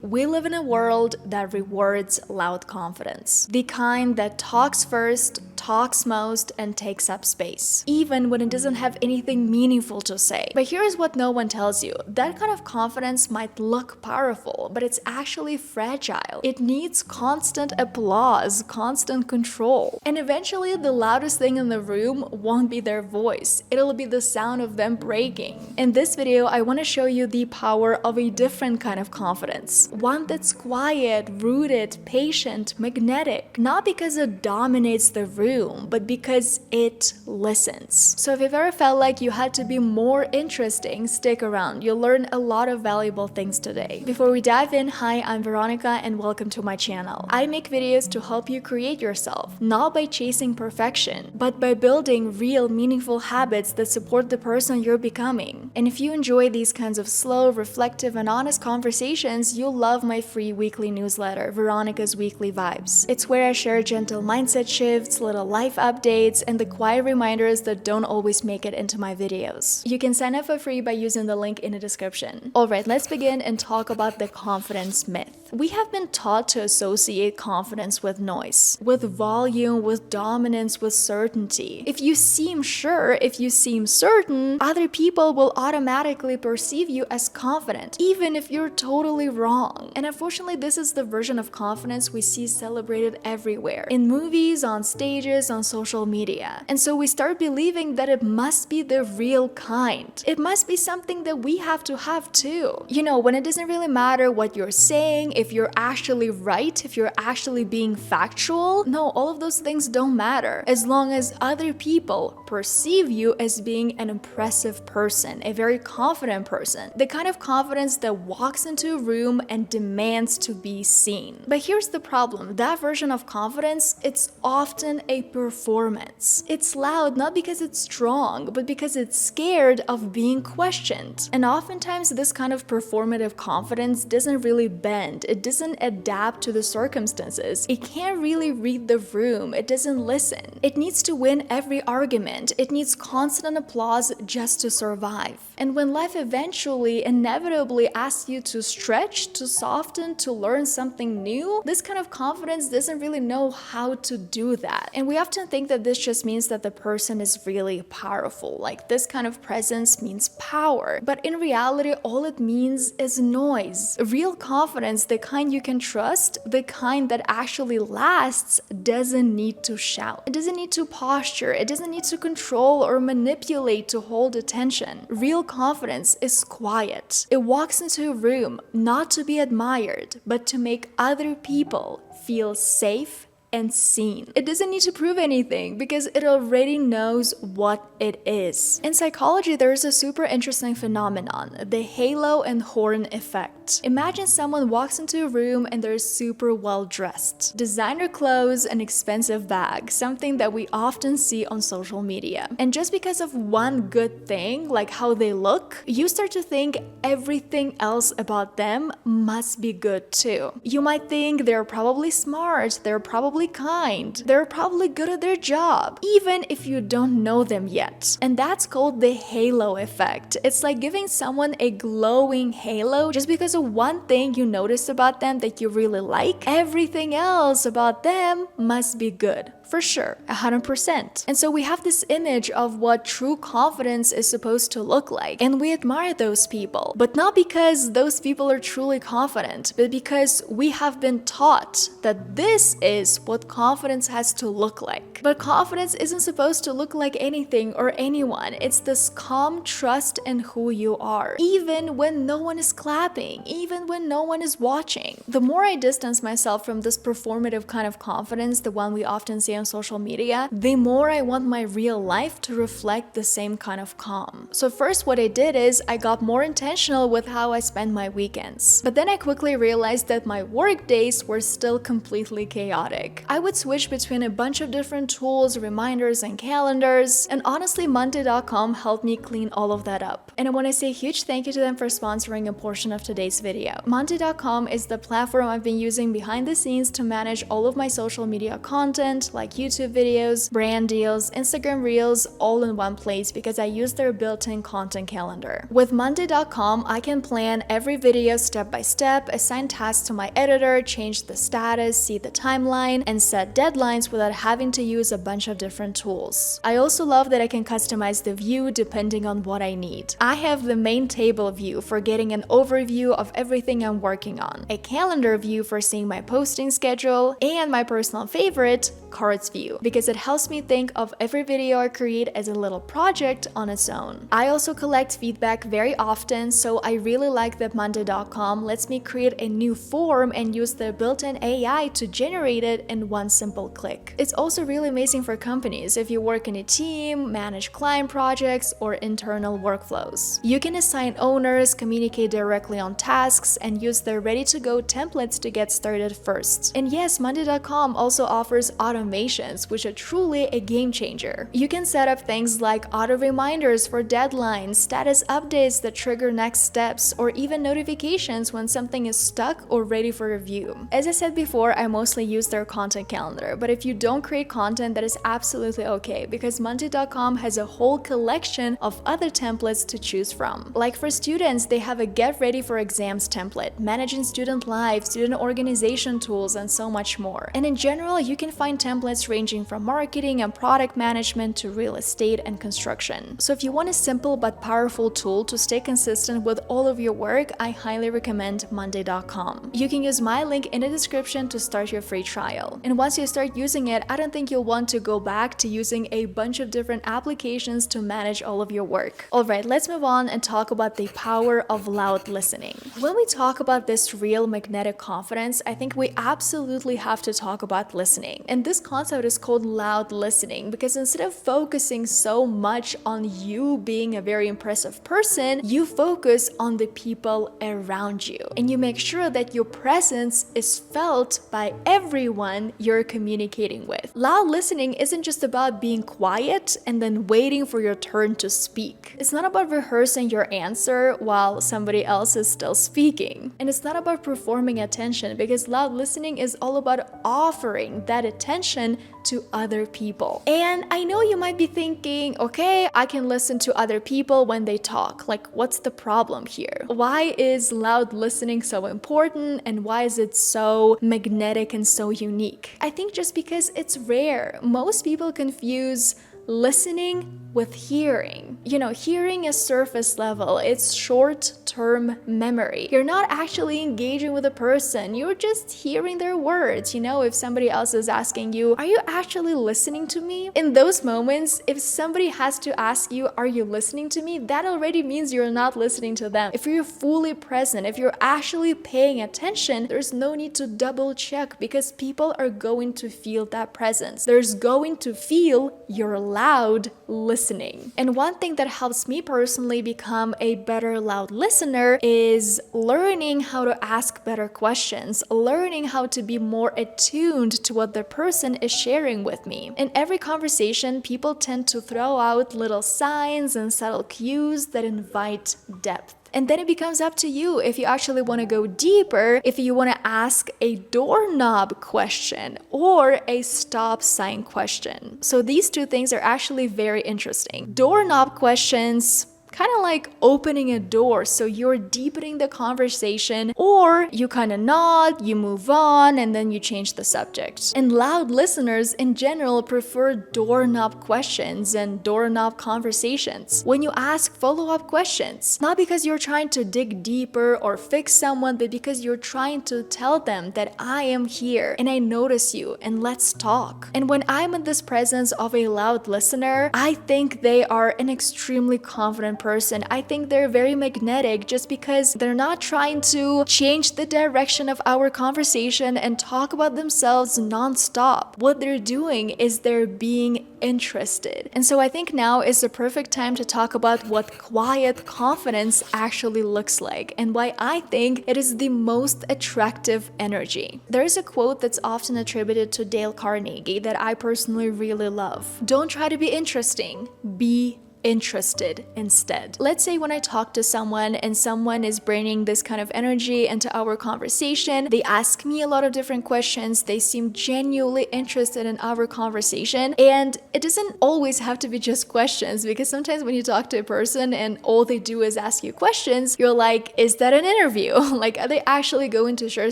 We live in a world that rewards loud confidence. The kind that talks first, talks most, and takes up space, even when it doesn't have anything meaningful to say. But here's what no one tells you. That kind of confidence might look powerful, but it's actually fragile. It needs constant applause, constant control. And eventually, the loudest thing in the room won't be their voice. It'll be the sound of them breaking. In this video, I want to show you the power of a different kind of confidence. One that's quiet, rooted, patient, magnetic. Not because it dominates the room, but because it listens. So if you've ever felt like you had to be more interesting, stick around. You'll learn a lot of valuable things today. Before we dive in, hi, I'm Veronika and welcome to my channel. I make videos to help you create yourself, not by chasing perfection, but by building real, meaningful habits that support the person you're becoming. And if you enjoy these kinds of slow, reflective, and honest conversations, you'll love my free weekly newsletter, Veronika's Weekly Vibes. It's where I share gentle mindset shifts, little life updates, and the quiet reminders that don't always make it into my videos. You can sign up for free by using the link in the description. Alright, let's begin and talk about the confidence myth. We have been taught to associate confidence with noise, with volume, with dominance, with certainty. If you seem sure, if you seem certain, other people will automatically perceive you as confident, even if you're totally wrong. And unfortunately, this is the version of confidence we see celebrated everywhere, in movies, on stages, on social media. And so we start believing that it must be the real kind. It must be something that we have to have too. You know, when it doesn't really matter what you're saying, if you're actually right, if you're actually being factual, no, all of those things don't matter. As long as other people perceive you as being an impressive person, a very confident person, the kind of confidence that walks into a room and demands to be seen. But here's the problem. That version of confidence, it's often a performance. It's loud not because it's strong, but because it's scared of being questioned. And oftentimes this kind of performative confidence doesn't really bend. It doesn't adapt to the circumstances. It can't really read the room. It doesn't listen. It needs to win every argument. It needs constant applause just to survive. And when life eventually, inevitably asks you to stretch, to soften, to learn something new, this kind of confidence doesn't really know how to do that. And we often think that this just means that the person is really powerful, like this kind of presence means power. But in reality, all it means is noise. Real confidence, the kind you can trust, the kind that actually lasts, doesn't need to shout. It doesn't need to posture. It doesn't need to control or manipulate to hold attention. Real confidence is quiet. It walks into a room not to be admired, but to make other people feel safe and seen. It doesn't need to prove anything because it already knows what it is. In psychology, there is a super interesting phenomenon, the halo and horn effect. Imagine someone walks into a room and they're super well dressed. Designer clothes, an expensive bag, something that we often see on social media. And just because of one good thing, like how they look, you start to think everything else about them must be good too. You might think they're probably smart, they're probably kind, they're probably good at their job, even if you don't know them yet. And that's called the halo effect. It's like giving someone a glowing halo just because of one thing you noticed about them that you really like. Everything else about them must be good. For sure, 100%. And so we have this image of what true confidence is supposed to look like, and we admire those people. But not because those people are truly confident, but because we have been taught that this is what confidence has to look like. But confidence isn't supposed to look like anything or anyone. It's this calm trust in who you are, even when no one is clapping, even when no one is watching. The more I distance myself from this performative kind of confidence, the one we often see on social media, the more I want my real life to reflect the same kind of calm. So first what I did is I got more intentional with how I spend my weekends. But then I quickly realized that my work days were still completely chaotic. week. I would switch between a bunch of different tools, reminders, and calendars, and honestly, Monday.com helped me clean all of that up. And I want to say a huge thank you to them for sponsoring a portion of today's video. Monday.com is the platform I've been using behind the scenes to manage all of my social media content, like YouTube videos, brand deals, Instagram Reels, all in one place because I use their built-in content calendar. With Monday.com, I can plan every video step by step, assign tasks to my editor, change the status, see the timeline, and set deadlines without having to use a bunch of different tools. I also love that I can customize the view depending on what I need. I have the main table view for getting an overview of everything I'm working on, a calendar view for seeing my posting schedule, and my personal favorite, cards view, because it helps me think of every video I create as a little project on its own. I also collect feedback very often, so I really like that Monday.com lets me create a new form and use the built-in AI to generate it in one simple click. It's also really amazing for companies if you work in a team, manage client projects, or internal workflows. You can assign owners, communicate directly on tasks, and use their ready-to-go templates to get started first. And yes, Monday.com also offers automations, which are truly a game changer. You can set up things like auto reminders for deadlines, status updates that trigger next steps, or even notifications when something is stuck or ready for review. As I said before, I mostly use their content calendar, but if you don't create content, that is absolutely okay because Monday.com has a whole collection of other templates to choose from. Like for students, they have a get ready for exams template, managing student life, student organization tools, and so much more. And in general, you can find templates ranging from marketing and product management to real estate and construction. So if you want a simple but powerful tool to stay consistent with all of your work, I highly recommend Monday.com. You can use my link in the description to start your free trial. And once you start using it, I don't think you'll want to go back to using a bunch of different applications to manage all of your work. Alright, let's move on and talk about the power of loud listening. When we talk about this real magnetic confidence, I think we absolutely have to talk about listening. And this concept is called loud listening because instead of focusing so much on you being a very impressive person, you focus on the people around you. And you make sure that your presence is felt by everyone you're communicating with. Loud listening isn't just about being quiet and then waiting for your turn to speak. It's not about rehearsing your answer while somebody else is still speaking. And it's not about performing attention because loud listening is all about offering that attention to other people. And I know you might be thinking, okay, I can listen to other people when they talk. Like, what's the problem here? Why is loud listening so important and why is it so magnetic and so unique? I think just because it's rare. Most people confuse listening with hearing. Hearing is surface level. It's short-term memory. You're not actually engaging with a person. You're just hearing their words. If somebody else is asking you, are you actually listening to me? In those moments, if somebody has to ask you, are you listening to me? That already means you're not listening to them. If you're fully present, if you're actually paying attention, there's no need to double check because people are going to feel that presence. There's going to feel your loud listening. And one thing that helps me personally become a better loud listener is learning how to ask better questions, learning how to be more attuned to what the person is sharing with me. In every conversation, people tend to throw out little signs and subtle cues that invite depth. And then it becomes up to you if you actually want to go deeper, if you want to ask a doorknob question or a stop sign question. So these two things are actually very interesting. Doorknob questions, kind of like opening a door, so you're deepening the conversation, or you kind of nod, you move on, and then you change the subject. And loud listeners in general prefer doorknob questions and doorknob conversations. When you ask follow-up questions, not because you're trying to dig deeper or fix someone, but because you're trying to tell them that I am here and I notice you and let's talk. And when I'm in this presence of a loud listener, I think they are an extremely confident person, I think they're very magnetic just because they're not trying to change the direction of our conversation and talk about themselves nonstop. What they're doing is they're being interested. And so I think now is the perfect time to talk about what quiet confidence actually looks like and why I think it is the most attractive energy. There is a quote that's often attributed to Dale Carnegie that I personally really love. Don't try to be interesting, be interested instead. Let's say when I talk to someone and someone is bringing this kind of energy into our conversation, they ask me a lot of different questions, they seem genuinely interested in our conversation, and it doesn't always have to be just questions, because sometimes when you talk to a person and all they do is ask you questions, you're like, is that an interview? Like, are they actually going to share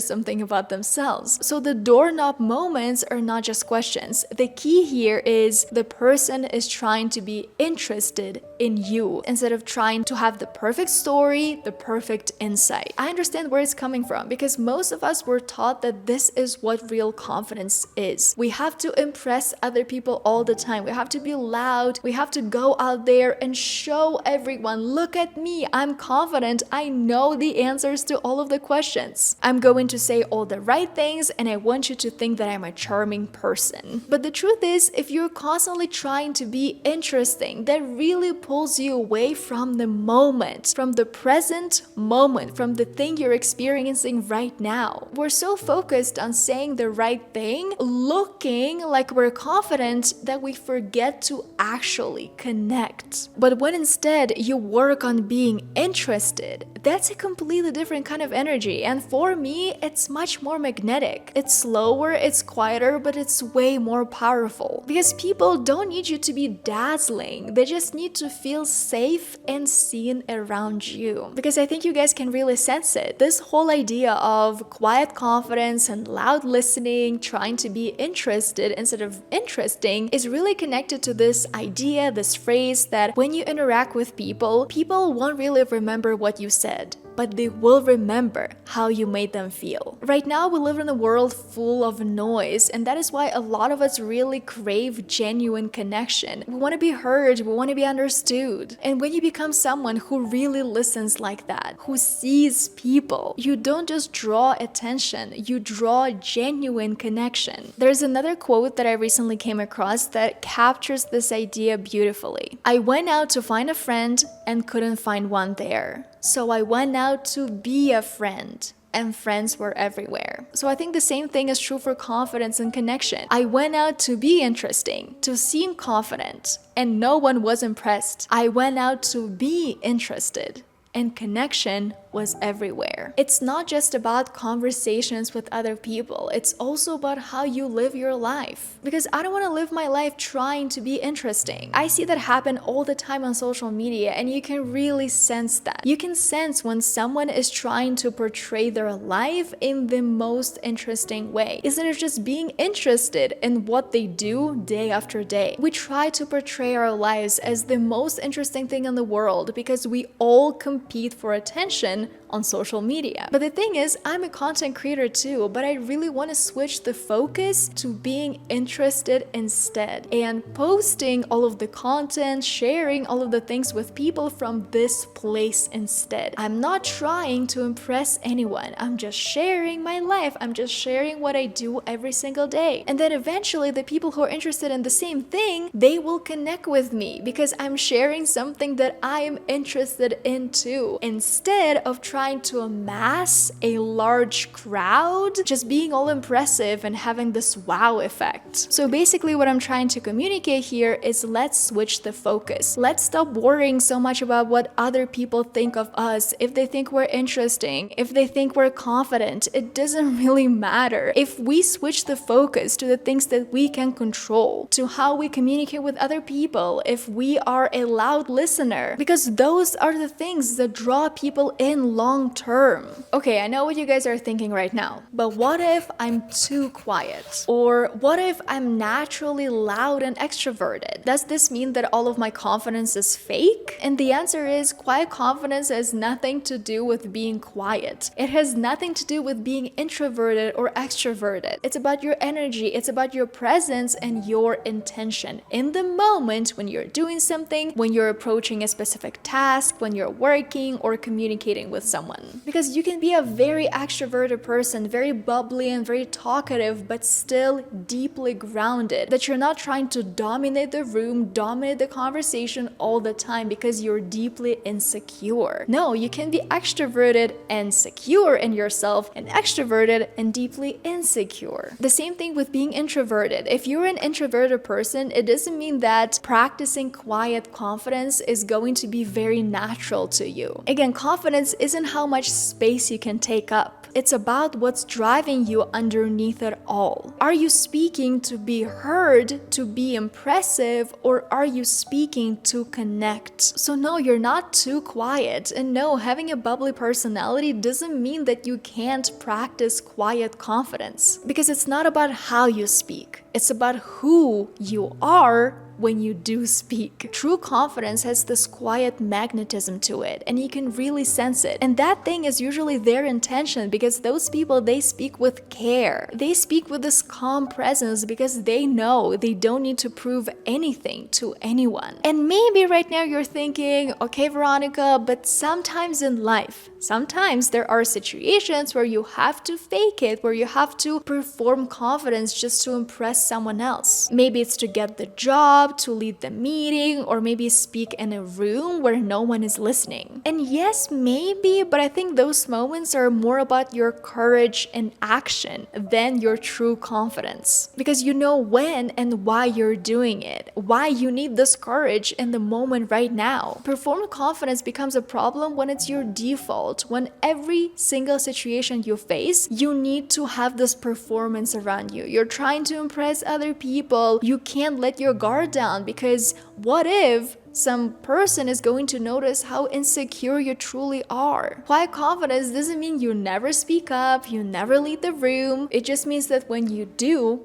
something about themselves? So the doorknob moments are not just questions. The key here is the person is trying to be interested in you instead of trying to have the perfect story, the perfect insight. I understand where it's coming from because most of us were taught that this is what real confidence is. We have to impress other people all the time. We have to be loud. We have to go out there and show everyone, look at me, I'm confident. I know the answers to all of the questions. I'm going to say all the right things and I want you to think that I'm a charming person. But the truth is, if you're constantly trying to be interesting, that really pulls you away from the moment, from the present moment, from the thing you're experiencing right now. We're so focused on saying the right thing, looking like we're confident, that we forget to actually connect. But when instead you work on being interested, that's a completely different kind of energy. And for me, it's much more magnetic. It's slower, it's quieter, but it's way more powerful. Because people don't need you to be dazzling. They just need to feel safe and seen around you. Because I think you guys can really sense it. This whole idea of quiet confidence and loud listening, trying to be interested instead of interesting, is really connected to this idea, this phrase that when you interact with people, people won't really remember what you said, but they will remember how you made them feel. Right now, we live in a world full of noise, and that is why a lot of us really crave genuine connection. We want to be heard, we want to be understood. And when you become someone who really listens like that, who sees people, you don't just draw attention, you draw genuine connection. There's another quote that I recently came across that captures this idea beautifully. I went out to find a friend and couldn't find one there. So I went out to be a friend, and friends were everywhere. So I think the same thing is true for confidence and connection. I went out to be interesting, to seem confident, and no one was impressed. I went out to be interested, and connection was everywhere. It's not just about conversations with other people, it's also about how you live your life. Because I don't want to live my life trying to be interesting. I see that happen all the time on social media, and you can really sense that. You can sense when someone is trying to portray their life in the most interesting way, instead of just being interested in what they do day after day. We try to portray our lives as the most interesting thing in the world because we all compete for attention on social media. But the thing is, I'm a content creator too, but I really want to switch the focus to being interested instead and posting all of the content, sharing all of the things with people from this place instead. I'm not trying to impress anyone. I'm just sharing my life. I'm just sharing what I do every single day. And then eventually the people who are interested in the same thing, they will connect with me because I'm sharing something that I am interested in too. Instead of trying to amass a large crowd, just being all impressive and having this wow effect. So basically what I'm trying to communicate here is let's switch the focus. Let's stop worrying so much about what other people think of us. If they think we're interesting, if they think we're confident, it doesn't really matter. If we switch the focus to the things that we can control, to how we communicate with other people, if we are a loud listener, because those are the things that draw people in long long term. Okay, I know what you guys are thinking right now, but what if I'm too quiet? Or what if I'm naturally loud and extroverted? Does this mean that all of my confidence is fake? And the answer is quiet confidence has nothing to do with being quiet. It has nothing to do with being introverted or extroverted. It's about your energy, it's about your presence and your intention in the moment when you're doing something, when you're approaching a specific task, when you're working or communicating with someone. Because you can be a very extroverted person, very bubbly and very talkative, but still deeply grounded. That you're not trying to dominate the room, dominate the conversation all the time because you're deeply insecure. No, you can be extroverted and secure in yourself and extroverted and deeply insecure. The same thing with being introverted. If you're an introverted person, it doesn't mean that practicing quiet confidence is going to be very natural to you. Again, confidence isn't how much space you can take up. It's about what's driving you underneath it all. Are you speaking to be heard, to be impressive, or are you speaking to connect? So no, you're not too quiet. And no, having a bubbly personality doesn't mean that you can't practice quiet confidence. Because it's not about how you speak. It's about who you are when you do speak. True confidence has this quiet magnetism to it, and you can really sense it. And that thing is usually their intention, because those people, they speak with care. They speak with this calm presence because they know they don't need to prove anything to anyone. And maybe right now you're thinking, okay, Veronika, but sometimes in life, sometimes there are situations where you have to fake it, where you have to perform confidence just to impress someone else. Maybe it's to get the job, to lead the meeting, or maybe speak in a room where no one is listening. And yes, maybe, but I think those moments are more about your courage and action than your true confidence. Because you know when and why you're doing it, why you need this courage in the moment right now. Performed confidence becomes a problem when it's your default, when every single situation you face, you need to have this performance around you. You're trying to impress other people. You can't let your guard down, because what if some person is going to notice how insecure you truly are? Quiet confidence doesn't mean you never speak up, you never lead the room. It just means that when you do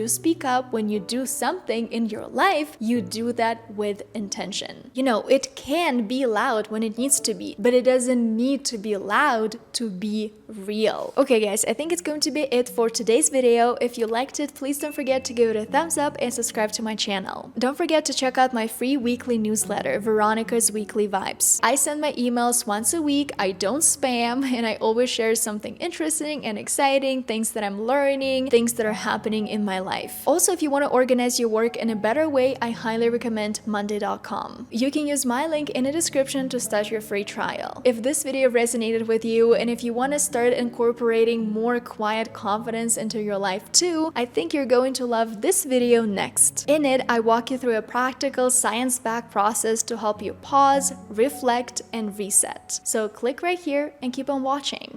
speak up, when you do something in your life, you do that with intention. You know, it can be loud when it needs to be, but it doesn't need to be loud to be real. Okay guys, I think it's going to be it for today's video. If you liked it, please don't forget to give it a thumbs up and subscribe to my channel. Don't forget to check out my free weekly newsletter, Veronika's Weekly Vibes. I send my emails once a week, I don't spam, and I always share something interesting and exciting, things that I'm learning, things that are happening in my life. Also, if you want to organize your work in a better way, I highly recommend Monday.com. You can use my link in the description to start your free trial. If this video resonated with you, and if you want to start incorporating more quiet confidence into your life too, I think you're going to love this video next. In it, I walk you through a practical, science-backed process to help you pause, reflect, and reset. So click right here and keep on watching.